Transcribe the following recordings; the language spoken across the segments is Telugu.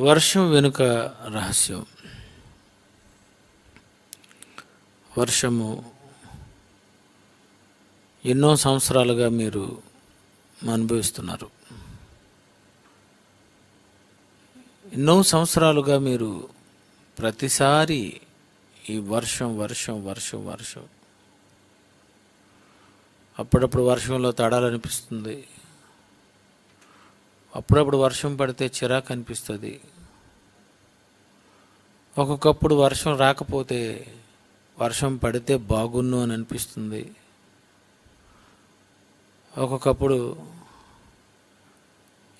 వర్షం వెనుక రహస్యం. వర్షము ఎన్నో సంవత్సరాలుగా మీరు అనుభవిస్తున్నారు. ఎన్నో సంవత్సరాలుగా మీరు ప్రతిసారి ఈ వర్షం వర్షం వర్షం వర్షం అప్పుడప్పుడు వర్షంలో తడాలనిపిస్తుంది, అప్పుడప్పుడు వర్షం పడితే చిరాకు అనిపిస్తుంది, ఒక్కొక్కప్పుడు వర్షం రాకపోతే వర్షం పడితే బాగున్ను అని అనిపిస్తుంది. ఒక్కొక్కప్పుడు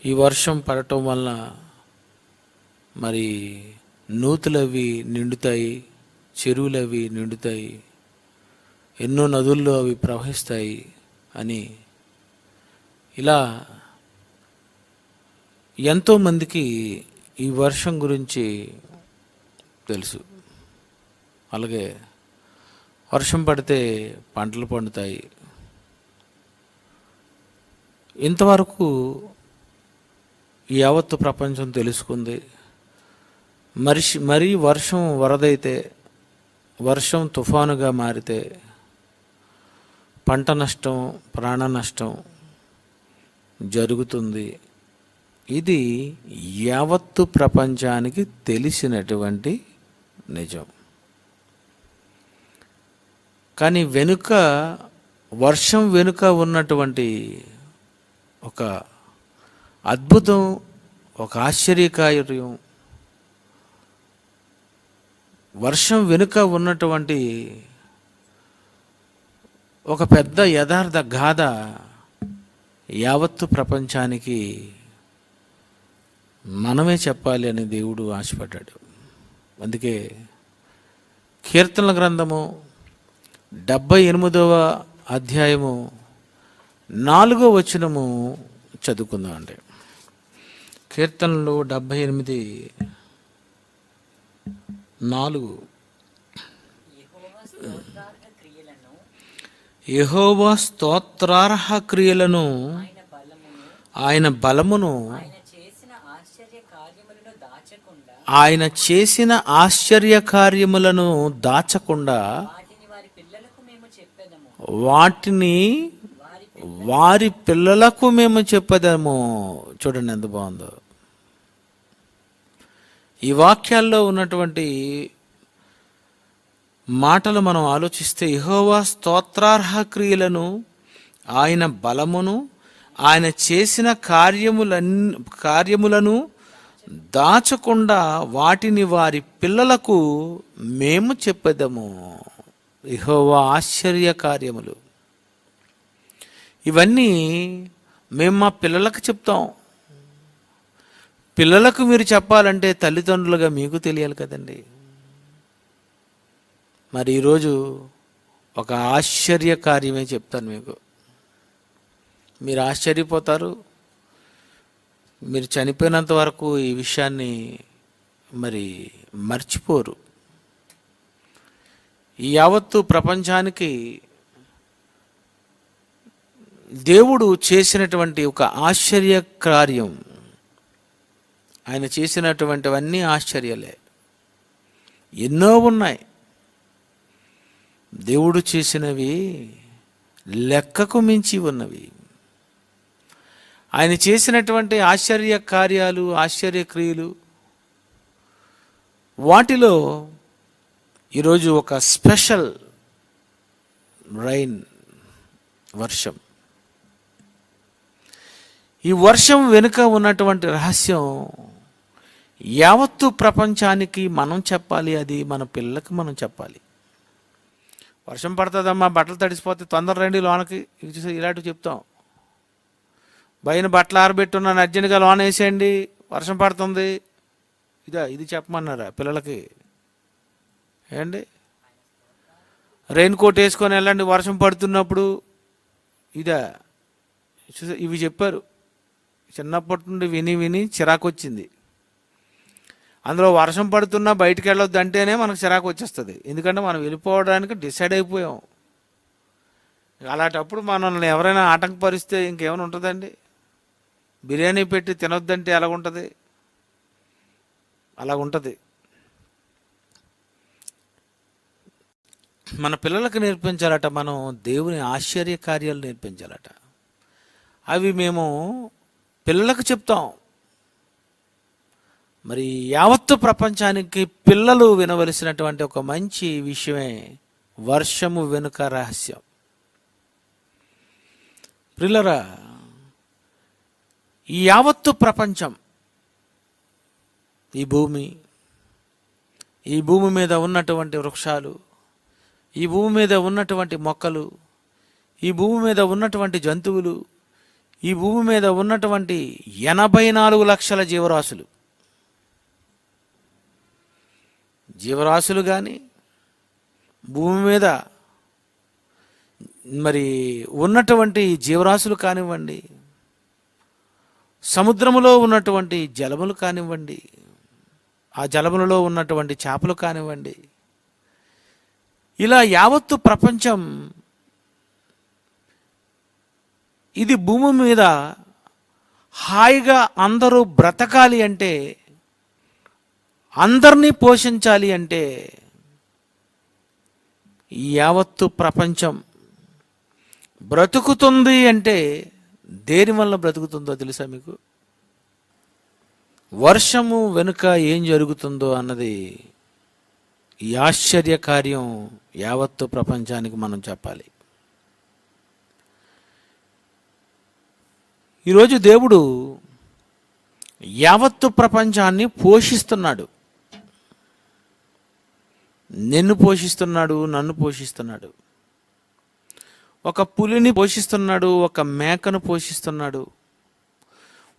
ఈ వర్షం పడటం వల్ల మరి నూతులవి నిండుతాయి, చెరువులవి నిండుతాయి, ఎన్నో నదుల్లో అవి ప్రవహిస్తాయి అని ఇలా ఎంతోమందికి ఈ వర్షం గురించి తెలుసు. అలాగే వర్షం పడితే పంటలు పండుతాయి. ఇంతవరకు యావత్తు ప్రపంచం తెలుసుకుంది. మరీ వర్షం వరదైతే, వర్షం తుఫానుగా మారితే పంట నష్టం, ప్రాణ నష్టం జరుగుతుంది. ఇది యావత్తు ప్రపంచానికి తెలిసినటువంటి నిజం. కానీ వర్షం వెనుక ఉన్నటువంటి ఒక అద్భుతం, ఒక ఆశ్చర్యకార్యం, వర్షం వెనుక ఉన్నటువంటి ఒక పెద్ద యథార్థ గాథ యావత్తు ప్రపంచానికి మనమే చెప్పాలి అని దేవుడు ఆశపడ్డాడు. అందుకే కీర్తనల గ్రంథము 78వ అధ్యాయము 4వ వచనము చదువుకుందాం అండి. కీర్తనలు 78:4. యెహోవా స్తోత్రార్హ క్రియలను, ఆయన బలమును, ఆయన చేసిన ఆశ్చర్య కార్యములను దాచకుండా వాటిని వారి పిల్లలకు మేము చెప్పేదము. చూడండి ఎంత బాగుందో. ఈ వాక్యాల్లో ఉన్నటువంటి మాటలు మనం ఆలోచిస్తే, యెహోవా స్తోత్రార్హ క్రియలను, ఆయన బలమును, ఆయన చేసిన కార్యములను దాచకుండా వాటిని వారి పిల్లలకు మేము చెప్పేదము. యెహోవా ఆశ్చర్య కార్యములు ఇవన్నీ మేము మా పిల్లలకు చెప్తాం. పిల్లలకు మీరు చెప్పాలంటే తల్లిదండ్రులుగా మీకు తెలియాలి కదండి. మరి ఈరోజు ఒక ఆశ్చర్య కార్యమే చెప్తాను మీకు. మీరు ఆశ్చర్యపోతారు. మీరు చనిపోయినంత వరకు ఈ విషయాన్ని మరి మర్చిపోరు. ఈ యావత్తు ప్రపంచానికి దేవుడు చేసినటువంటి ఒక ఆశ్చర్య కార్యం, ఆయన చేసినటువంటివన్నీ ఆశ్చర్యాలే. ఎన్నో ఉన్నాయి. దేవుడు చేసినవి లెక్కకు మించి ఉన్నవి. ఆయన చేసినటువంటి ఆశ్చర్య కార్యాలు, ఆశ్చర్య క్రియలు, వాటిలో ఈరోజు ఒక స్పెషల్ రైన్, వర్షం. ఈ వర్షం వెనుక ఉన్నటువంటి రహస్యం యావత్తు ప్రపంచానికి మనం చెప్పాలి. అది మన పిల్లలకు మనం చెప్పాలి. వర్షం పడుతుందమ్మా, బట్టలు తడిసిపోతే తొందర రండి లోనకి, ఇలాంటివి చెప్తాం. బయట బట్టలు ఆరబెట్టున్నాను, అర్జెంట్గా లోన వేసేయండి, వర్షం పడుతుంది. ఇది చెప్పమన్నారా పిల్లలకి? ఏండి, రెయిన్ కోట్ వేసుకొని వెళ్ళండి వర్షం పడుతున్నప్పుడు. ఇవి చెప్పారు. చిన్నప్పటి నుండి విని విని చిరాకు వచ్చింది. అందులో వర్షం పడుతున్నా బయటికి వెళ్ళొద్దు అంటేనే మనకు చిరాకు వచ్చేస్తుంది. ఎందుకంటే మనం వెళ్ళిపోవడానికి డిసైడ్ అయిపోయాం. అలాంటప్పుడు మనల్ని ఎవరైనా ఆటంకపరిస్తే ఇంకేమైనా ఉంటుందండి? బిర్యానీ పెట్టి తినొద్దంటే ఎలాగుంటుంది? అలా ఉంటుంది. మన పిల్లలకు నేర్పించాలట, మనం దేవుని ఆశ్చర్య కార్యాలు నేర్పించాలట. అవి మేము పిల్లలకు చెప్తాం. మరి యావత్తు ప్రపంచానికి పిల్లలు వినవలసినటువంటి ఒక మంచి విషయమే వర్షము వెనుక రహస్యం. ప్రిల్లరా, ఈ యావత్తు ప్రపంచం, ఈ భూమి మీద ఉన్నటువంటి వృక్షాలు, ఈ భూమి మీద ఉన్నటువంటి మొక్కలు, ఈ భూమి మీద ఉన్నటువంటి జంతువులు, ఈ భూమి మీద ఉన్నటువంటి 84 లక్షల జీవరాశులు కానీ, భూమి మీద మరి ఉన్నటువంటి జీవరాశులు కానివ్వండి, సముద్రములో ఉన్నటువంటి జలములు కానివ్వండి, ఆ జలములలో ఉన్నటువంటి చేపలు కానివ్వండి, ఇలా యావత్తు ప్రపంచం ఇది భూమి మీద హాయిగా అందరూ బ్రతకాలి అంటే, అందరినీ పోషించాలి అంటే, ఈ యావత్తు ప్రపంచం బ్రతుకుతుంది అంటే దేని వల్ల బ్రతుకుతుందో తెలుసా మీకు? వర్షము వెనుక ఏం జరుగుతుందో అన్నది ఈ ఆశ్చర్య కార్యం యావత్తు ప్రపంచానికి మనం చెప్పాలి. ఈరోజు దేవుడు యావత్తు ప్రపంచాన్ని పోషిస్తున్నాడు. నిన్ను పోషిస్తున్నాడు, నన్ను పోషిస్తున్నాడు. ఒక పులిని పోషిస్తున్నాడు, ఒక మేకను పోషిస్తున్నాడు,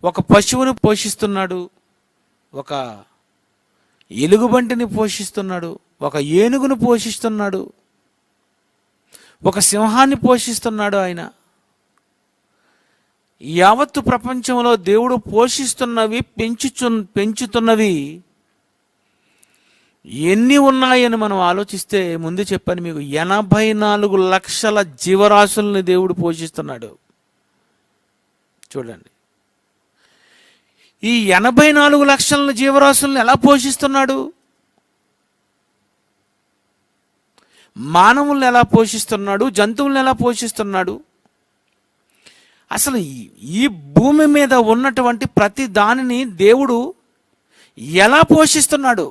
ఒక పశువును పోషిస్తున్నాడు, ఒక ఎలుగుబంటిని పోషిస్తున్నాడు, ఒక ఏనుగును పోషిస్తున్నాడు, ఒక సింహాన్ని పోషిస్తున్నాడు. ఆయన యావత్తు ప్రపంచంలో దేవుడు పోషిస్తున్నవి, పెంచుతున్నవి ఎన్ని ఉన్నాయని మనం ఆలోచిస్తే, ముందు చెప్పాను మీకు, 84 లక్షల జీవరాశుల్ని దేవుడు పోషిస్తున్నాడు. చూడండి, ఈ 84 లక్షల జీవరాశుల్ని ఎలా పోషిస్తున్నాడు? మానవుల్ని ఎలా పోషిస్తున్నాడు? జంతువుల్ని ఎలా పోషిస్తున్నాడు? అసలు ఈ భూమి మీద ఉన్నటువంటి ప్రతి దానిని దేవుడు ఎలా పోషిస్తున్నాడు?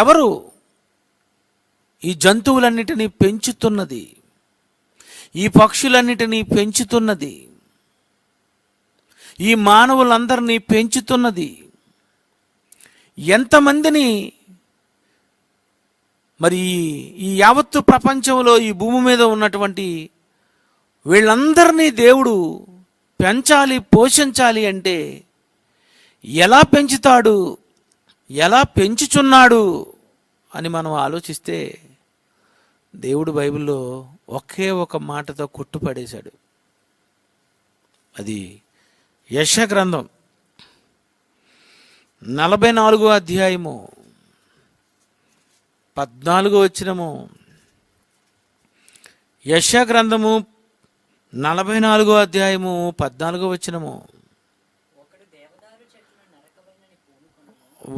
ఎవరు ఈ జంతువులన్నిటినీ పెంచుతున్నది? ఈ పక్షులన్నిటినీ పెంచుతున్నది? ఈ మానవులందరినీ పెంచుతున్నది? ఎంతమందిని మరి ఈ యావత్తు ప్రపంచంలో ఈ భూమి మీద ఉన్నటువంటి వీళ్ళందరినీ దేవుడు పెంచాలి, పోషించాలి అంటే ఎలా పెంచుతాడు, ఎలా పెంచుచున్నాడు అని మనం ఆలోచిస్తే, దేవుడు బైబిల్లో ఒకే ఒక మాటతో కొట్టుపడేశాడు. అది యెషయా గ్రంథం 44వ అధ్యాయము 14వ వచనము. యెషయా గ్రంథము 44వ అధ్యాయము 14వ వచనము.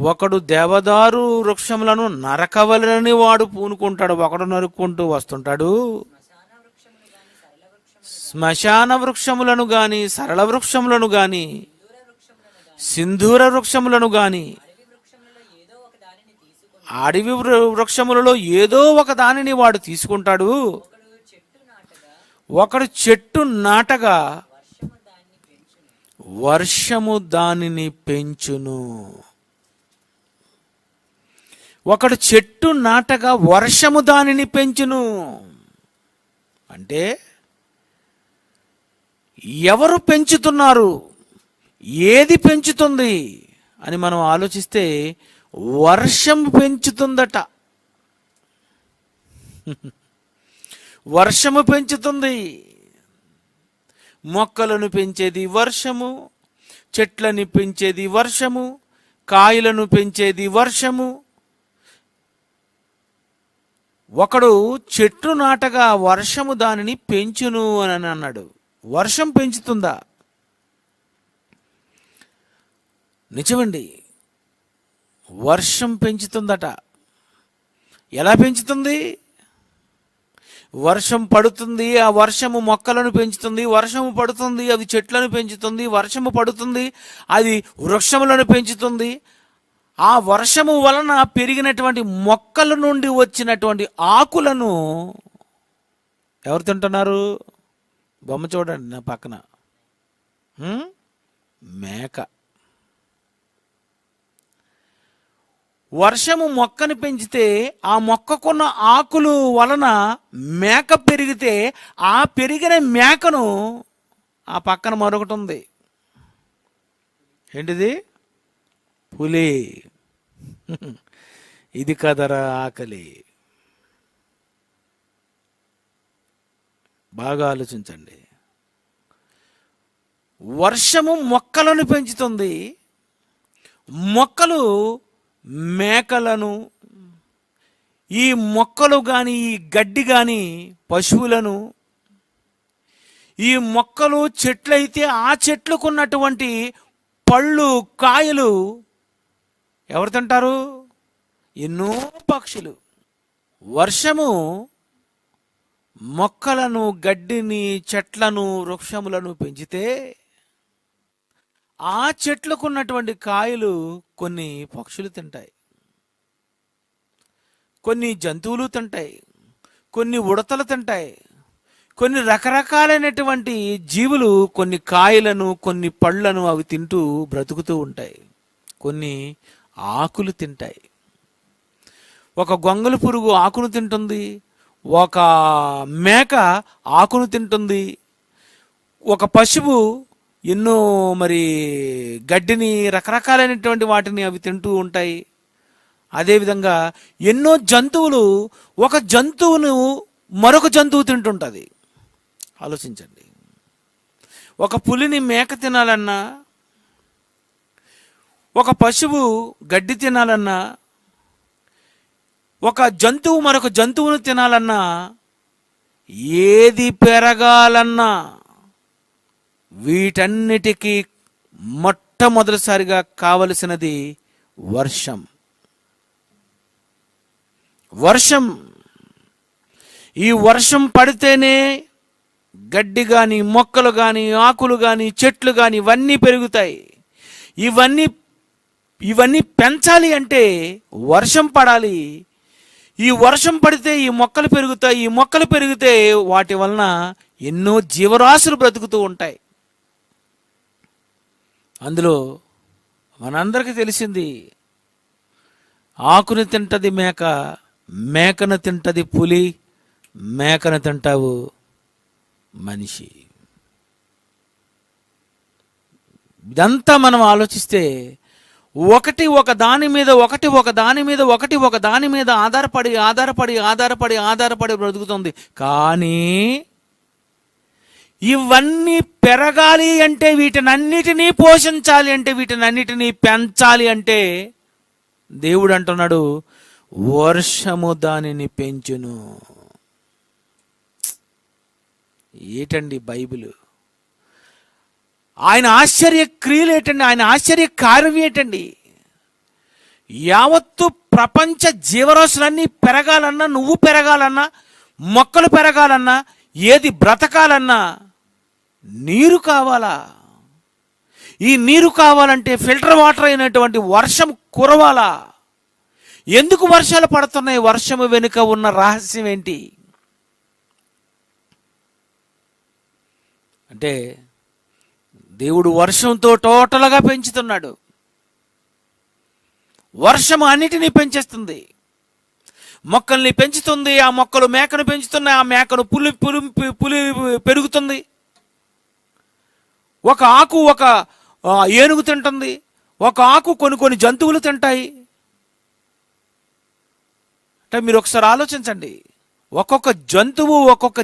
ఒకడు దేవదారు వృక్షములను నరకవలనని వాడు పూనుకుంటాడు. ఒకడు నరుక్కుంటూ వస్తుంటాడు. శ్మశాన వృక్షములను గాని, సరళ వృక్షములను గాని, సింధూర వృక్షములను గాని, అడవి వృక్షములలో ఏదో ఒక దానిని వాడు తీసుకుంటాడు. ఒకడు చెట్టు నాటగా వర్షము దానిని పెంచును. ఒకడు చెట్టు నాటగా వర్షము దానిని పెంచును. అంటే ఎవరు పెంచుతున్నారు, ఏది పెంచుతుంది అని మనం ఆలోచిస్తే, వర్షం పెంచుతుందట. వర్షము పెంచుతుంది. మొక్కలను పెంచేది వర్షము, చెట్లను పెంచేది వర్షము, కాయలను పెంచేది వర్షము. ఒకడు చెట్టు నాటగా వర్షము దానిని పెంచును అని అన్నాడు. వర్షం పెంచుతుందా? నిజమండి. వర్షం పెంచుతుందట. ఎలా పెంచుతుంది? వర్షం పడుతుంది, ఆ వర్షము మొక్కలను పెంచుతుంది. వర్షము పడుతుంది, అది చెట్లను పెంచుతుంది. వర్షము పడుతుంది, అది వృక్షములను పెంచుతుంది. ఆ వర్షము వలన పెరిగినటువంటి మొక్కల నుండి వచ్చినటువంటి ఆకులను ఎవరు తింటున్నారు? బొమ్మ చూడండి నా పక్కన. మేక. వర్షము మొక్కను పెంచితే ఆ మొక్కకున్న ఆకులు వలన మేక పెరిగితే ఆ పెరిగిన మేకను ఆ పక్కన మరొకటి ఉంది. ఏంటిది? పులి. ఇది కదరా ఆకలి. బాగా ఆలోచించండి. వర్షము మొక్కలను పెంచుతుంది, మొక్కలు మేకలను, ఈ మొక్కలు కానీ ఈ గడ్డి కానీ పశువులను, ఈ మొక్కలు చెట్లయితే ఆ చెట్లకు ఉన్నటువంటి పళ్ళు కాయలు ఎవరు తింటారు? ఎన్నో పక్షులు. వర్షము మొక్కలను, గడ్డిని, చెట్లను, వృక్షములను పెంచితే ఆ చెట్లకు ఉన్నటువంటి కాయలు కొన్ని పక్షులు తింటాయి, కొన్ని జంతువులు తింటాయి, కొన్ని ఉడతలు తింటాయి, కొన్ని రకరకాలైనటువంటి జీవులు కొన్ని కాయలను, కొన్ని పళ్ళను అవి తింటూ బ్రతుకుతూ ఉంటాయి. కొన్ని ఆకులు తింటాయి. ఒక గొంగళి పురుగు ఆకును తింటుంది, ఒక మేక ఆకును తింటుంది, ఒక పశువు ఎన్నో గడ్డిని, రకరకాలైనటువంటి వాటిని అవి తింటూ ఉంటాయి. అదేవిధంగా ఎన్నో జంతువులు ఒక జంతువును మరొక జంతువు తింటుంటుంది. ఆలోచించండి. ఒక పులిని మేక తినాలన్నా, ఒక పశువు గడ్డి తినాలన్నా, ఒక జంతువు మరొక జంతువును తినాలన్నా, ఏది పెరగాలన్నా వీటన్నిటికీ మొట్టమొదటిసారిగా కావలసినది వర్షం. వర్షం. ఈ వర్షం పడితేనే గడ్డి కానీ, మొక్కలు కానీ, ఆకులు కానీ, చెట్లు కానీ ఇవన్నీ పెరుగుతాయి. ఇవన్నీ పెంచాలి అంటే వర్షం పడాలి. ఈ వర్షం పడితే ఈ మొక్కలు పెరుగుతాయి. ఈ మొక్కలు పెరిగితే వాటి వలన ఎన్నో జీవరాశులు బ్రతుకుతూ ఉంటాయి. అందులో మనందరికీ తెలిసింది, ఆకుని తింటది మేక, మేకను తింటది పులి, మేకను తింటావు మనిషి. ఇదంతా మనం ఆలోచిస్తే ఒకటి ఒక దాని మీద ఆధారపడి బ్రతుకుతుంది. కానీ ఇవన్నీ పెరగాలి అంటే, వీటినన్నిటినీ పోషించాలి అంటే, వీటినన్నిటినీ పెంచాలి అంటే దేవుడు అంటున్నాడు, వర్షము దానిని పెంచును. ఏటండి బైబిల్? ఆయన ఆశ్చర్య క్రియలు ఏంటండి? ఆయన ఆశ్చర్య కార్యం ఏంటండి? యావత్తు ప్రపంచ జీవరాశులన్నీ పెరగాలన్నా, నువ్వు పెరగాలన్నా, మొక్కలు పెరగాలన్నా, ఏది బ్రతకాలన్నా నీరు కావాలా? ఈ నీరు కావాలంటే ఫిల్టర్ వాటర్ అయినటువంటి వర్షం కురవాలా? ఎందుకు వర్షాలు పడుతున్నాయి? వర్షము వెనుక ఉన్న రహస్యం ఏంటి అంటే, దేవుడు వర్షంతో టోటల్గా పెంచుతున్నాడు. వర్షము అన్నిటినీ పెంచేస్తుంది. మొక్కల్ని పెంచుతుంది, ఆ మొక్కలు మేకను పెంచుతున్నాయి, ఆ మేకను పులి పెరుగుతుంది. ఒక ఆకు ఒక ఏనుగు తింటుంది, ఒక ఆకు కొన్ని జంతువులు తింటాయి. అంటే మీరు ఒకసారి ఆలోచించండి. ఒక్కొక్క జంతువు, ఒక్కొక్క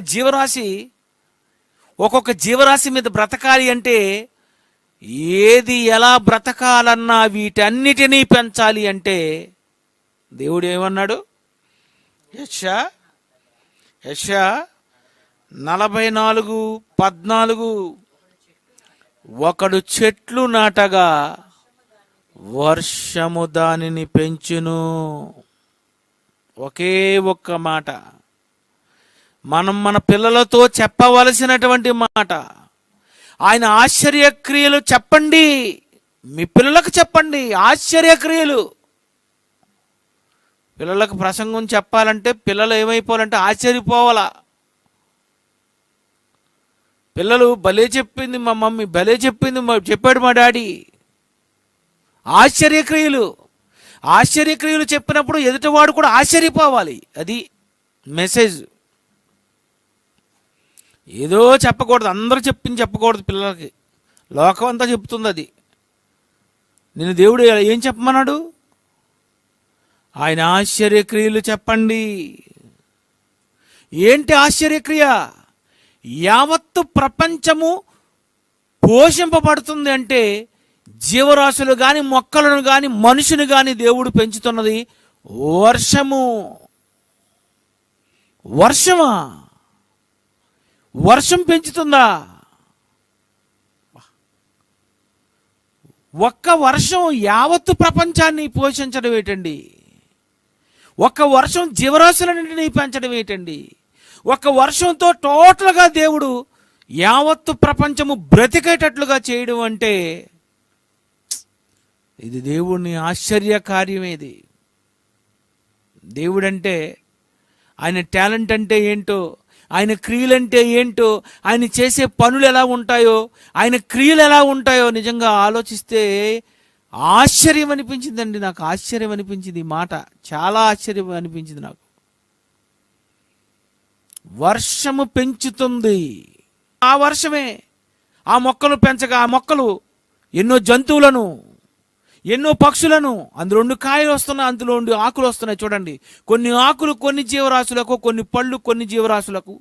జీవరాశి మీద బ్రతకాలి అంటే, ఏది ఎలా బ్రతకాలన్నా వీటన్నిటినీ పెంచాలి అంటే దేవుడు ఏమన్నాడు? యెషయా 44:14, ఒకడు చెట్లు నాటగా వర్షము దానిని పెంచును. ఒకే ఒక్క మాట మనం మన పిల్లలతో చెప్పవలసినటువంటి మాట. ఆయన ఆశ్చర్యక్రియలు చెప్పండి, మీ పిల్లలకు చెప్పండి. ఆశ్చర్యక్రియలు. పిల్లలకు ప్రసంగం చెప్పాలంటే పిల్లలు ఏమైపోవాలంటే ఆశ్చర్యపోవాలా. పిల్లలు భలే చెప్పింది మా మమ్మీ, భలే చెప్పింది చెప్పాడు మా డాడీ. ఆశ్చర్యక్రియలు. ఆశ్చర్యక్రియలు చెప్పినప్పుడు ఎదుటివాడు కూడా ఆశ్చర్యపోవాలి. అది మెసేజ్. ఏదో చెప్పకూడదు, అందరూ చెప్పింది చెప్పకూడదు. పిల్లలకి లోకం అంతా చెప్తుంది అది. నేను దేవుడు ఏం చెప్పమన్నాడు? ఆయన ఆశ్చర్యక్రియలు చెప్పండి. ఏంటి ఆశ్చర్యక్రియ? యావత్తు ప్రపంచము పోషింపబడుతుంది అంటే జీవరాశులు కానీ, మొక్కలను కానీ, మనుషుని కానీ దేవుడు పెంచుతున్నది వర్షము. వర్షమా? వర్షం పెంచుతుందా? ఒక్క వర్షం యావత్తు ప్రపంచాన్ని పోషించడం ఏంటండి? ఒక్క వర్షం జీవరాశులన్నింటినీ పెంచడం ఏంటండి? ఒక్క వర్షంతో టోటల్గా దేవుడు యావత్తు ప్రపంచము బ్రతికేటట్లుగా చేయడం అంటే ఇది దేవుని ఆశ్చర్య కార్యమేది. దేవుడంటే ఆయన టాలెంట్ అంటే ఏంటో, ఆయన క్రియలంటే ఏంటో, ఆయన చేసే పనులు ఎలా ఉంటాయో, ఆయన క్రియలు ఎలా ఉంటాయో నిజంగా ఆలోచిస్తే ఆశ్చర్యం అనిపించిందండి. నాకు ఆశ్చర్యం అనిపించింది. ఈ మాట చాలా ఆశ్చర్యం అనిపించింది నాకు. వర్షము పెంచుతుంది. ఆ వర్షమే ఆ మొక్కలు పెంచగా, ఆ మొక్కలు ఎన్నో జంతువులను, ఎన్నో పక్షులను, అందులో నుండి కాయలు వస్తున్నాయి, అందులో నుండి ఆకులు వస్తున్నాయి. చూడండి, కొన్ని ఆకులు కొన్ని జీవరాశులకు, కొన్ని పళ్ళు కొన్ని జీవరాశులకు.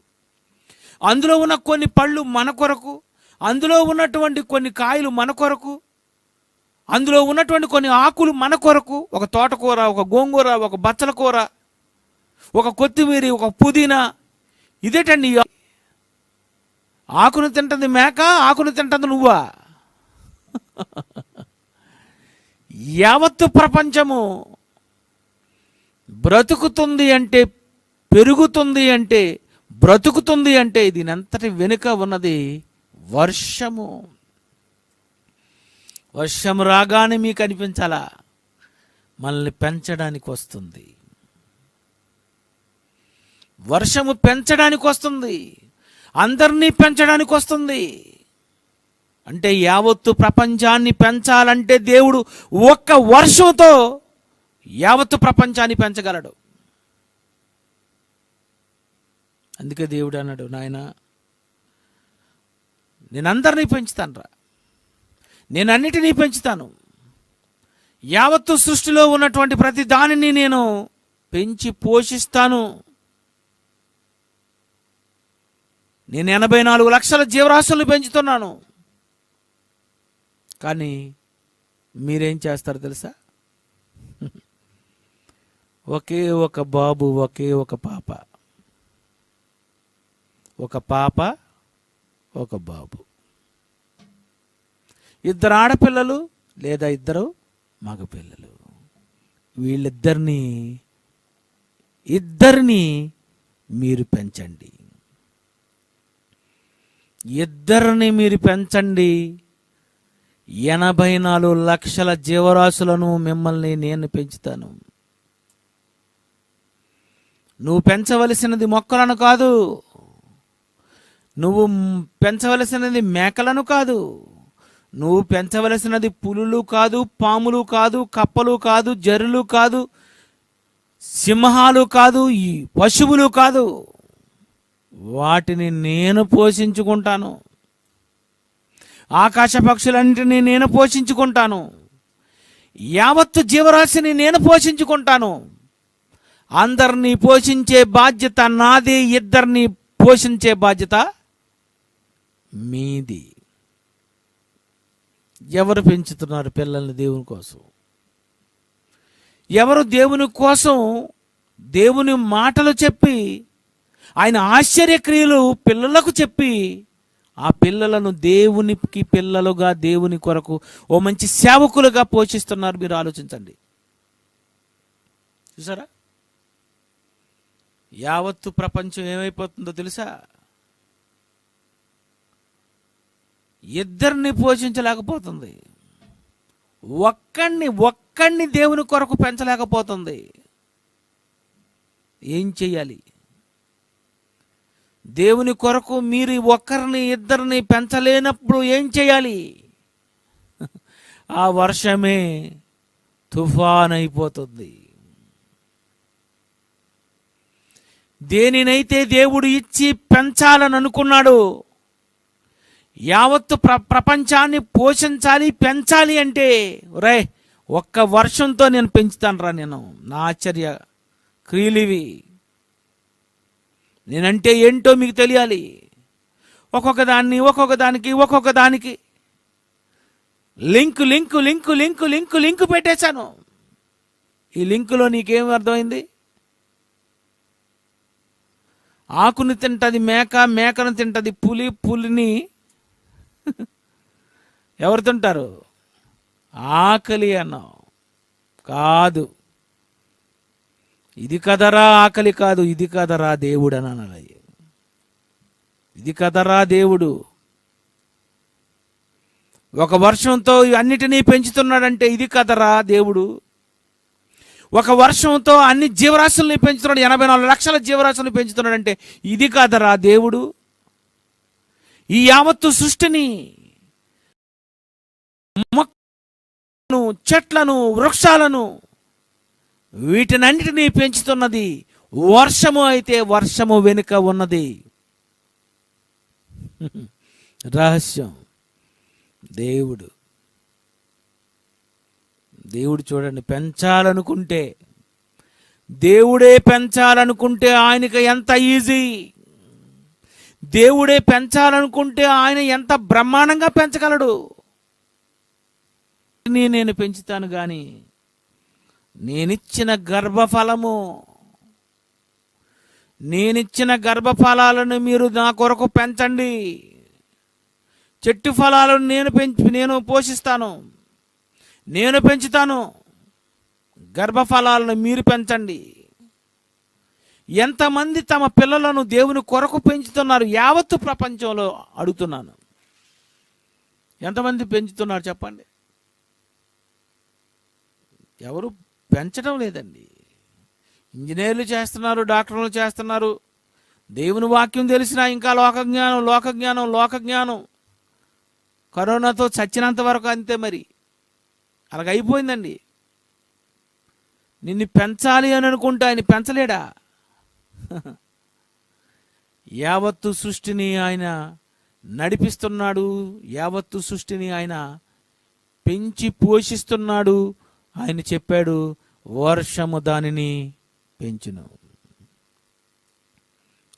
అందులో ఉన్న కొన్ని పళ్ళు మన కొరకు, అందులో ఉన్నటువంటి కొన్ని కాయలు మన కొరకు, అందులో ఉన్నటువంటి కొన్ని ఆకులు మన కొరకు. ఒక తోటకూర, ఒక గోంగూర, ఒక బచ్చల కూర, ఒక కొత్తిమీర, ఒక పుదీనా. ఇదేటండి, ఆకును తింటుంది మేక, ఆకును తింటుంది నువ్వా? యావత్తు ప్రపంచము బ్రతుకుతుంది అంటే, పెరుగుతుంది అంటే, బ్రతుకుతుంది అంటే దీనంతటి వెనుక ఉన్నది వర్షము. వర్షం రాగానే మీకు అనిపించాలా మనల్ని పెంచడానికి వస్తుంది. వర్షము పెంచడానికి వస్తుంది, అందరినీ పెంచడానికి వస్తుంది. అంటే యావత్తు ప్రపంచాన్ని పెంచాలంటే దేవుడు ఒక్క వర్షంతో యావత్తు ప్రపంచాన్ని పెంచగలడు. అందుకే దేవుడు అన్నాడు, నాయన నేను అందరినీ పెంచుతానురా, నేను అన్నిటినీ పెంచుతాను. యావత్తు సృష్టిలో ఉన్నటువంటి ప్రతి దానిని నేను పెంచి పోషిస్తాను. నేను 84 లక్షల జీవరాశులను పెంచుతున్నాను. కానీ మీరేం చేస్తారు తెలుసా? ఒకే ఒక బాబు, ఒకే ఒక పాప, ఒక పాప, ఒక బాబు, 2 ఆడపిల్లలు లేదా 2 మగపిల్లలు. ఇద్దరిని మీరు పెంచండి. ఇద్దరిని మీరు పెంచండి. 84 లక్షల జీవరాశులను మిమ్మల్ని నేను పెంచుతాను. నువ్వు పెంచవలసినది మొక్కలను కాదు, నువ్వు పెంచవలసినది మేకలను కాదు, నువ్వు పెంచవలసినది పులులు కాదు, పాములు కాదు, కప్పలు కాదు, జర్రులు కాదు, సింహాలు కాదు, ఈ పశువులు కాదు. వాటిని నేను పోషించుకుంటాను. ఆకాశ పక్షులన్నింటినీ నేను పోషించుకుంటాను. యావత్తు జీవరాశిని నేను పోషించుకుంటాను. అందరినీ పోషించే బాధ్యత నాది, ఇద్దరిని పోషించే బాధ్యత మీది. ఎవరు పెంచుతున్నారు పిల్లల్ని దేవుని కోసం? ఎవరు దేవుని కోసం దేవుని మాటలు చెప్పి, ఆయన ఆశ్చర్యక్రియలు పిల్లలకు చెప్పి ఆ పిల్లలను దేవునికి పిల్లలుగా, దేవుని కొరకు ఓ మంచి సేవకులుగా పోషిస్తున్నారు. మీరు ఆలోచించండి. చూసారా, యావత్తు ప్రపంచం ఏమైపోతుందో తెలుసా? ఇద్దరిని పోషించలేకపోతుంది. ఒక్కడిని దేవుని కొరకు పెంచలేకపోతుంది. ఏం చెయ్యాలి? దేవుని కొరకు మీరు ఒక్కరిని ఇద్దరిని పెంచలేనప్పుడు ఏం చేయాలి? ఆ వర్షమే తుఫాన్ అయిపోతుంది. దేనినైతే దేవుడు ఇచ్చి పెంచాలని అనుకున్నాడు, యావత్తు ప్రపంచాన్ని పోషించాలి, పెంచాలి అంటే రే ఒక్క వర్షంతో నేను పెంచుతాను రా, నేను నా ఆశ్చర్య క్రియలివి. నేనంటే ఏంటో మీకు తెలియాలి. ఒక్కొక్క దానికి link link link link link link పెట్టేశాను. ఈ లింకులో నీకేం అర్థమైంది? ఆకుని తింటది మేక, మేకను తింటది పులి, పులిని ఎవరు తింటారు? ఆకలి అన్నావు కాదు. ఇది కదరా ఆకలి కాదు, ఇది కదరా దేవుడు అని అనాలి. ఇది కదరా దేవుడు. ఒక వర్షంతో అన్నిటినీ పెంచుతున్నాడంటే ఇది కదరా దేవుడు. ఒక వర్షంతో అన్ని జీవరాశుల్ని పెంచుతున్నాడు, 84 లక్షల జీవరాశుల్ని పెంచుతున్నాడంటే ఇది కదరా దేవుడు. ఈ యావత్తు సృష్టిని, మొక్కలను, చెట్లను, వృక్షాలను, వీటినన్నిటినీ పెంచుతున్నది వర్షము. అయితే వర్షము వెనుక ఉన్నది రహస్యం దేవుడు. దేవుడు చూడండి, పెంచాలనుకుంటే, దేవుడే పెంచాలనుకుంటే ఆయనకి ఎంత ఈజీ. దేవుడే పెంచాలనుకుంటే ఆయన ఎంత బ్రహ్మాండంగా పెంచగలడు. నేను పెంచుతాను కానీ నేనిచ్చిన గర్భఫలాలను మీరు నా కొరకు పెంచండి. చెట్టు ఫలాలను నేను పోషిస్తాను, నేను పెంచుతాను. గర్భఫలాలను మీరు పెంచండి. ఎంతమంది తమ పిల్లలను దేవుని కొరకు పెంచుతున్నారు? యావత్తు ప్రపంచంలో అడుగుతున్నాను, ఎంతమంది పెంచుతున్నారు చెప్పండి? ఎవరు పెంచడం లేదండి. ఇంజనీర్లు చేస్తున్నారు, డాక్టర్లు చేస్తున్నారు, దేవుని వాక్యం తెలిసినా ఇంకా లోకజ్ఞానం. కరోనాతో చచ్చినంత వరకు అంతే. మరి అలాగైపోయిందండి. నిన్ను పెంచాలి అని అనుకుంటే ఆయన పెంచలేడా? యావత్తు సృష్టిని ఆయన నడిపిస్తున్నాడు, యావత్తు సృష్టిని ఆయన పెంచి పోషిస్తున్నాడు. ఆయన చెప్పాడు, వర్షము దానిని పెంచును,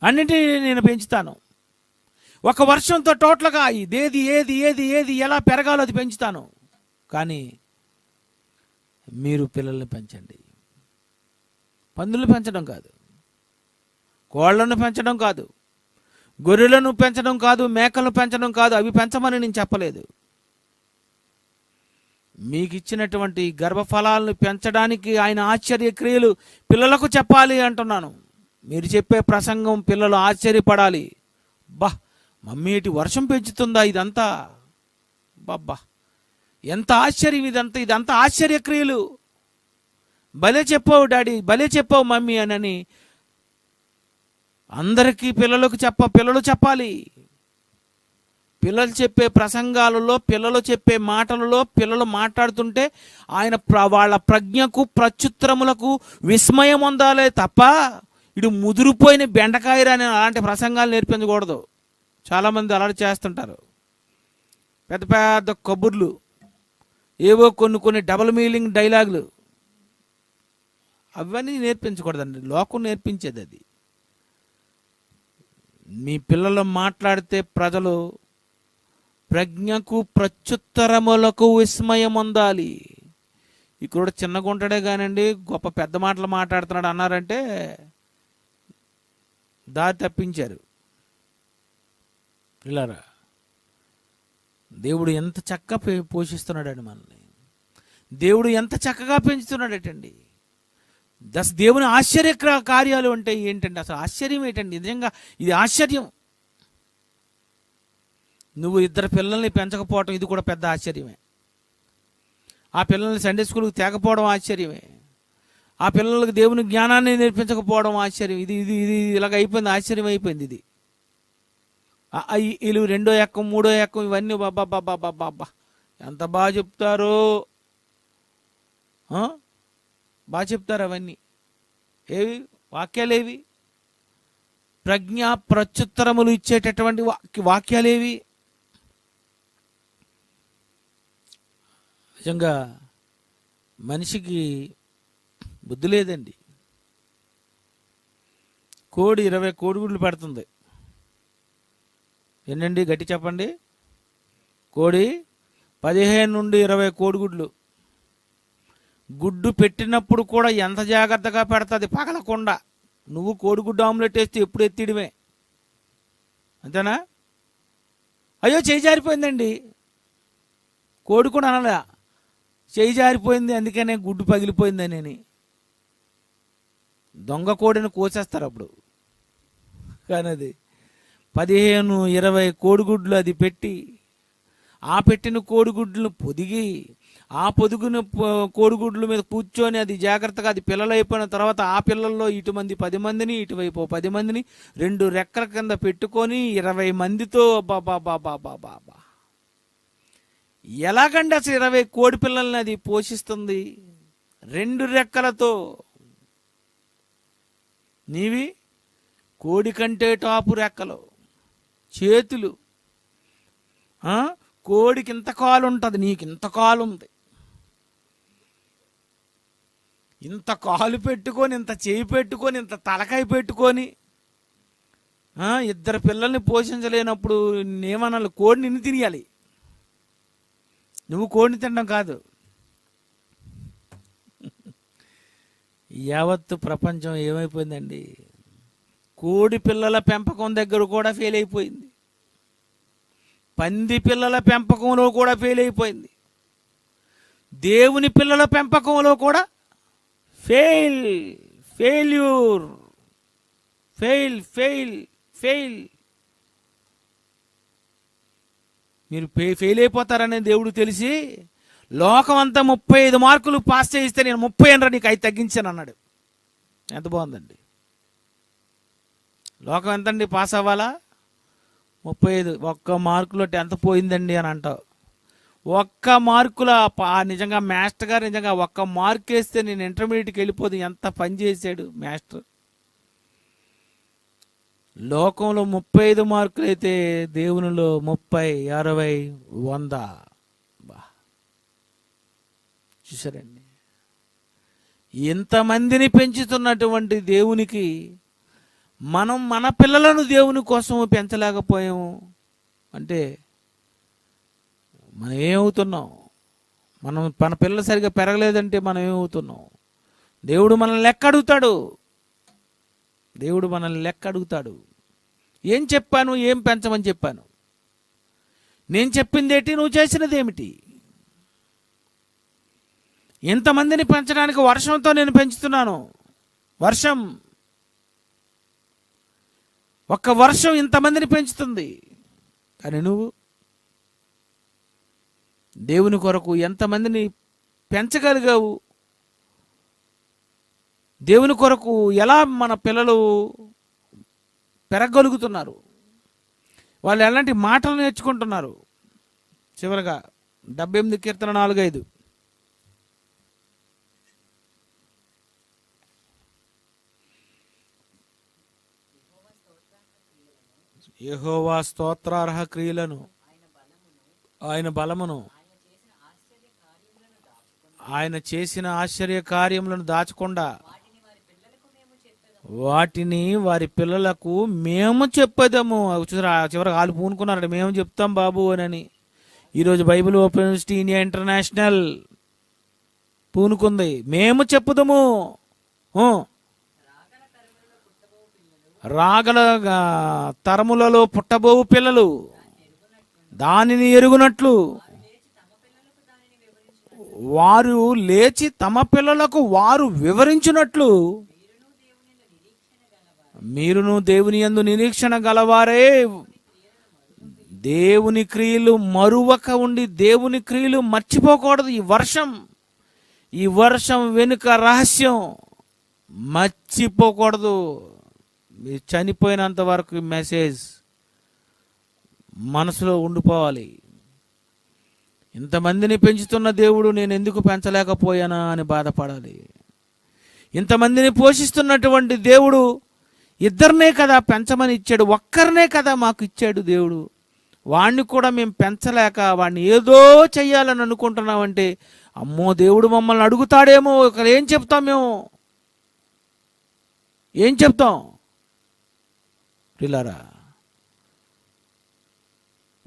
అన్నిటినీ నేను పెంచుతాను. ఒక వర్షంతో టోటల్గా ఏది ఏది ఏది ఏది ఎలా పెరగాలో అది పెంచుతాను. కానీ మీరు పిల్లల్ని పెంచండి. పందులు పెంచడం కాదు, కోళ్లను పెంచడం కాదు, గొర్రెలను పెంచడం కాదు, మేకలను పెంచడం కాదు. అవి పెంచమని నేను చెప్పలేదు. మీకు ఇచ్చినటువంటి గర్భఫలాలను పెంచడానికి ఆయన ఆశ్చర్య క్రియలు పిల్లలకు చెప్పాలి అంటున్నాను. మీరు చెప్పే ప్రసంగం పిల్లలు ఆశ్చర్యపడాలి. బా మమ్మీ ఇటు వర్షం పెంచుతుందా ఇదంతా? బాబ్బా ఎంత ఆశ్చర్యం ఇదంతా ఆశ్చర్య క్రియలు. భలే చెప్పావు డాడీ, భలే చెప్పావు మమ్మీ అని అందరికీ పిల్లలు చెప్పాలి. పిల్లలు చెప్పే ప్రసంగాలలో, పిల్లలు చెప్పే మాటలలో, పిల్లలు మాట్లాడుతుంటే ఆయన వాళ్ళ ప్రజ్ఞకు, ప్రత్యుత్తరములకు విస్మయం ఉండాలే తప్ప ఇటు ముదిరిపోయిన బెండకాయరా అని అలాంటి ప్రసంగాలు నేర్పించకూడదు. చాలామంది అలా చేస్తుంటారు. పెద్ద పెద్ద కబుర్లు, ఏవో కొన్ని డబుల్ మీనింగ్ డైలాగులు, అవన్నీ నేర్పించకూడదండి. లోకం నేర్పించేది అది. మీ పిల్లలు మాట్లాడితే ప్రజలు ప్రజ్ఞకు, ప్రత్యుత్తరములకు విస్మయం ఉండాలి. ఇక్కడ చిన్నగా ఉంటాడే కానండి గొప్ప పెద్ద మాటలు మాట్లాడుతున్నాడు అన్నారంటే దారి తప్పించారు పిల్లరా. దేవుడు ఎంత చక్కగా పోషిస్తున్నాడండి మనల్ని. దేవుడు ఎంత చక్కగా పెంచుతున్నాడటండి. దేవుని ఆశ్చర్య కార్యాలు అంటే ఏంటండి? అసలు ఆశ్చర్యం ఏంటండి? నిజంగా ఇది ఆశ్చర్యం. నువ్వు 2 పిల్లల్ని పెంచకపోవటం ఇది కూడా పెద్ద ఆశ్చర్యమే. ఆ పిల్లల్ని సండే స్కూల్కి తేకపోవడం ఆశ్చర్యమే. ఆ పిల్లలకు దేవుని జ్ఞానాన్ని నేర్పించకపోవడం ఆశ్చర్యం. ఇది ఇది ఇది ఇలాగ అయిపోయింది, ఆశ్చర్యం అయిపోయింది. ఇది వీళ్ళు 2వ ఎక్కం 3వ ఎక్కం ఇవన్నీ బాబా బాబా బాబా బాబా ఎంత బాగా చెప్తారో, బాగా చెప్తారు అవన్నీ. ఏవి వాక్యాలేవి? ప్రజ్ఞా ప్రత్యుత్తరములు ఇచ్చేటటువంటి వాక్యాలేవి? నిజంగా మనిషికి బుద్ధి లేదండి. కోడి 20 కోడిగుడ్లు పెడుతుంది. ఏంటండి గట్టి చెప్పండి? కోడి 15 నుండి 20 కోడిగుడ్లు. గుడ్డు పెట్టినప్పుడు కూడా ఎంత జాగ్రత్తగా పెడుతుంది, పగలకుండా. నువ్వు కోడిగుడ్డు ఆమ్లెట్ వేస్తే ఎప్పుడు ఎత్తిడమే, అంతేనా? అయ్యో చేయి జారిపోయిందండి, కోడి కూడా అనలా, చేయి జారిపోయింది అందుకనే గుడ్డు పగిలిపోయిందని. దొంగ కోడిని కోసేస్తారు అప్పుడు. కానీ అది 15-20 కోడిగుడ్లు అది పెట్టి, ఆ పెట్టిన కోడిగుడ్లను పొదిగి, ఆ పొదుగున కోడిగుడ్ల మీద కూర్చొని అది జాగ్రత్తగా అది పిల్లలు అయిపోయిన తర్వాత ఆ పిల్లల్లో ఇటుమంది 10 మందిని, ఇటువైపు 10 మందిని 2 రెక్కల కింద పెట్టుకొని 20 మందితో బాబా బాబా బాబా బా ఎలాగండి అసలు 20 కోడి పిల్లల్ని అది పోషిస్తుంది 2 రెక్కలతో. నీవి కోడి కంటే టాపు రెక్కలు, చేతులు. కోడికి ఇంత కాలు ఉంటుంది, నీకు ఇంత కాలు ఉంది. ఇంత కాలు పెట్టుకొని, ఇంత చేయి పెట్టుకొని, ఇంత తలకాయ పెట్టుకొని 2 పిల్లల్ని పోషించలేనప్పుడు నేమనాలి? కోడిని నిన్ను తినేయాలి, నువ్వు కోడిని తినడం కాదు. యావత్తు ప్రపంచం ఏమైపోయిందండి? కోడి పిల్లల పెంపకం దగ్గర కూడా ఫెయిల్ అయిపోయింది. పంది పిల్లల పెంపకంలో కూడా ఫెయిల్ అయిపోయింది. దేవుని పిల్లల పెంపకంలో కూడా ఫెయిల్యూర్. మీరు ఫెయిల్ అయిపోతారనే దేవుడు తెలిసి లోకం అంతా 35 మార్కులు పాస్ చేయిస్తే నేను 30 అనరా నీకు 5 తగ్గించాను అన్నాడు. ఎంత బాగుందండి? లోకం ఎంతండి పాస్ అవ్వాలా? 35. 1 మార్కులో 10th పోయిందండి అని అంటావు. 1 మార్కుల నిజంగా మాస్టర్ గారు నిజంగా 1 మార్క్ వేస్తే నేను ఇంటర్మీడియట్కి వెళ్ళిపోదు. ఎంత పని చేశాడు మాస్టర్. లోకంలో 35 మార్కులు అయితే దేవునిలో 30, 60, 100. చూసారండి, ఇంతమందిని పెంచుతున్నటువంటి దేవునికి మనం మన పిల్లలను దేవుని కోసం పెంచలేకపోయాము అంటే మనం ఏమవుతున్నాం? మన పిల్లలు సరిగా పెరగలేదంటే మనం ఏమవుతున్నాం? దేవుడు మనల్ని లెక్క అడుగుతాడు. ఏం చెప్పాను, ఏం పెంచమని చెప్పాను, నేను చెప్పిందేంటి, నువ్వు చేసినదేమిటి? ఇంతమందిని పెంచడానికి వర్షంతో నేను పెంచుతున్నాను. ఒక్క వర్షం ఇంతమందిని పెంచుతుంది. కానీ నువ్వు దేవుని కొరకు ఎంతమందిని పెంచగలిగావు? దేవుని కొరకు ఎలా మన పిల్లలు పెరగలుగుతున్నారు? వాళ్ళు ఎలాంటి మాటలు నేర్చుకుంటున్నారు? చివరగా 78 కీర్తన 4-5. యెహోవా స్తోత్రార్హ క్రియలను, ఆయన బలమును, ఆయన చేసిన ఆశ్చర్య కార్యములను దాచకుండా వాటిని వారి పిల్లలకు మేము చెప్పేదాము. చివరికి వాళ్ళు పూనుకున్నారట, మేము చెప్తాం బాబు అని. ఈరోజు Bible open university India international పూనుకుంది, మేము చెప్పుదాము. రాగల తరములలో పుట్టబోవు పిల్లలు దానిని ఎరుగునట్లు వారు లేచి తమ పిల్లలకు వారు వివరించినట్లు మీరును దేవుని యందు నిరీక్షణ గలవారే దేవుని క్రియలు మరువక ఉండి దేవుని క్రియలు మర్చిపోకూడదు. ఈ వర్షం వెనుక రహస్యం మర్చిపోకూడదు. మీరు చనిపోయినంత వరకు ఈ మెసేజ్ మనసులో ఉండిపోవాలి. ఇంతమందిని పెంచుతున్న దేవుడు నేను ఎందుకు పెంచలేకపోయానా అని బాధపడాలి. ఇంతమందిని పోషిస్తున్నటువంటి దేవుడు ఇద్దరినే కదా పెంచమని ఇచ్చాడు, ఒక్కరినే కదా మాకు ఇచ్చాడు దేవుడు. వాణ్ణి కూడా మేము పెంచలేక వాడిని ఏదో చెయ్యాలని అనుకుంటున్నామంటే అమ్మో దేవుడు మమ్మల్ని అడుగుతాడేమో. ఇక్కడ ఏం చెప్తాం మేము? ఏం చెప్తాం? పిల్లరా,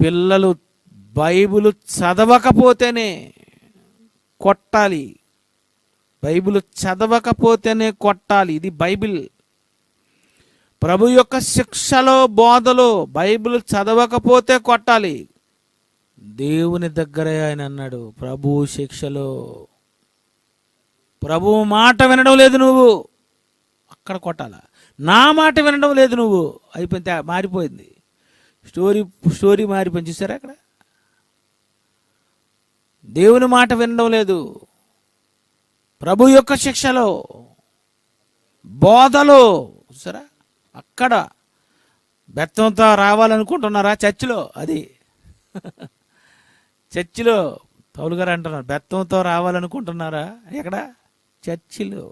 పిల్లలు బైబిల్ చదవకపోతేనే కొట్టాలి. బైబిల్ చదవకపోతేనే కొట్టాలి. ఇది బైబిల్. ప్రభు యొక్క శిక్షలో బోధలో బైబిల్ చదవకపోతే కొట్టాలి. దేవుని దగ్గరే ఆయన అన్నాడు, ప్రభు శిక్షలో ప్రభు మాట వినడం లేదు నువ్వు, అక్కడ కొట్టాల. నా మాట వినడం లేదు నువ్వు, అయిపోయింది, మారిపోయింది. స్టోరీ మారిపోయింది. చూసారా అక్కడ? దేవుని మాట వినడం లేదు. ప్రభు యొక్క శిక్షలో బోధలో చూసారా, అక్కడ బెత్తంతో రావాలనుకుంటున్నారా? చర్చిలో అది చర్చిలో పౌలు గారు అంటున్నారు, బెత్తంతో రావాలనుకుంటున్నారా? ఎక్కడ? చర్చిలో.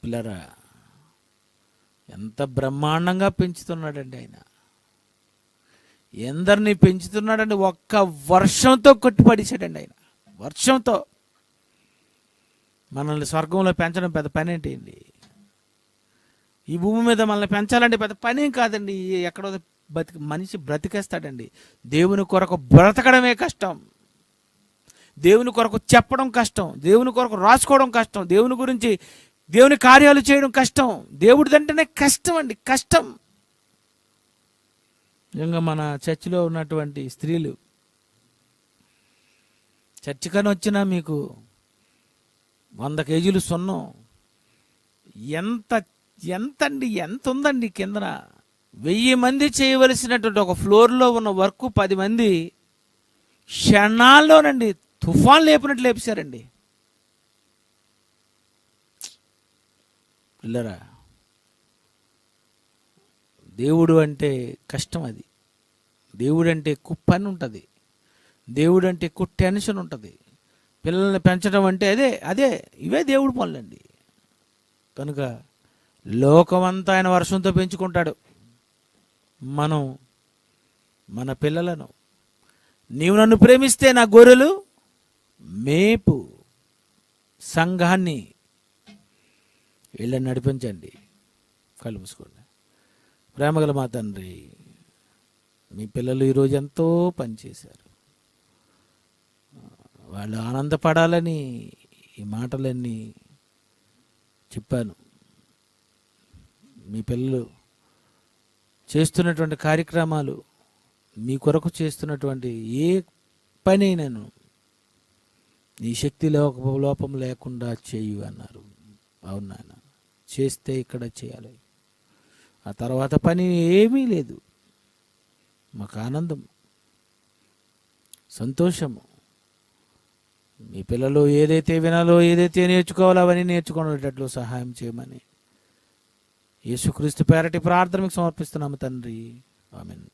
పిల్లరా, ఎంత బ్రహ్మాండంగా పెంచుతున్నాడండి ఆయన. ఎందరిని పెంచుతున్నాడండి. ఒక్క వర్షంతో కొట్టిపడేశాడండి ఆయన. వర్షంతో. మనల్ని స్వర్గంలో పెంచడం పెద్ద పని ఏంటి? ఈ భూమి మీద మనల్ని పెంచాలంటే పెద్ద పనేం కాదండి. ఎక్కడో మనిషి బ్రతికేస్తాడండి. దేవుని కొరకు బ్రతకడమే కష్టం. దేవుని కొరకు చెప్పడం కష్టం. దేవుని కొరకు రాసుకోవడం కష్టం. దేవుని గురించి దేవుని కార్యాలు చేయడం కష్టం. దేవుడి అంటేనే కష్టం అండి, కష్టం. నిజంగా మన చర్చిలో ఉన్నటువంటి స్త్రీలు చర్చికని వచ్చినా మీకు 100 కేజీలు సున్నం ఎంత ఉందండి కిందన. 1000 మంది చేయవలసినటువంటి ఒక ఫ్లోర్లో ఉన్న వర్క్ 10 మంది క్షణాల్లోనండి తుఫాన్ లేపినట్లు లేపేశారండి. పిల్లరా, దేవుడు అంటే కష్టం. అది దేవుడు అంటే ఎక్కువ పని ఉంటుంది. దేవుడు అంటే ఎక్కువ టెన్షన్ ఉంటుంది. పిల్లల్ని పెంచడం అంటే ఇవే దేవుడు పనులండి. కనుక లోకమంతా ఆయన వర్షంతో పెంచుకుంటాడు. మనం మన పిల్లలను, నీవు నన్ను ప్రేమిస్తే నా గొర్రెలు మేపు, సంఘాన్ని వీళ్ళని నడిపించండి. కళ్ళు మూసుకోండి. ప్రేమగల మా తండ్రి, మీ పిల్లలు ఈరోజు ఎంతో పనిచేశారు. వాళ్ళు ఆనందపడాలని ఈ మాటలన్నీ చెప్పాను. మీ పిల్లలు చేస్తున్నటువంటి కార్యక్రమాలు, మీ కొరకు చేస్తున్నటువంటి ఏ పని అయినాను నీ శక్తి లోపం లేకుండా చేయు అన్నారు. అవును నాయన, చేస్తే ఇక్కడ చేయాలి. ఆ తర్వాత పని ఏమీ లేదు. మాకు ఆనందం, సంతోషము. మీ పిల్లలు ఏదైతే వినాలో, ఏదైతే నేర్చుకోవాలో అవన్నీ నేర్చుకునేటట్లు సహాయం చేయమని యేసుక్రీస్తు పేరటి ప్రార్థనకు సమర్పిస్తున్నాము తండ్రి. ఆమేన్.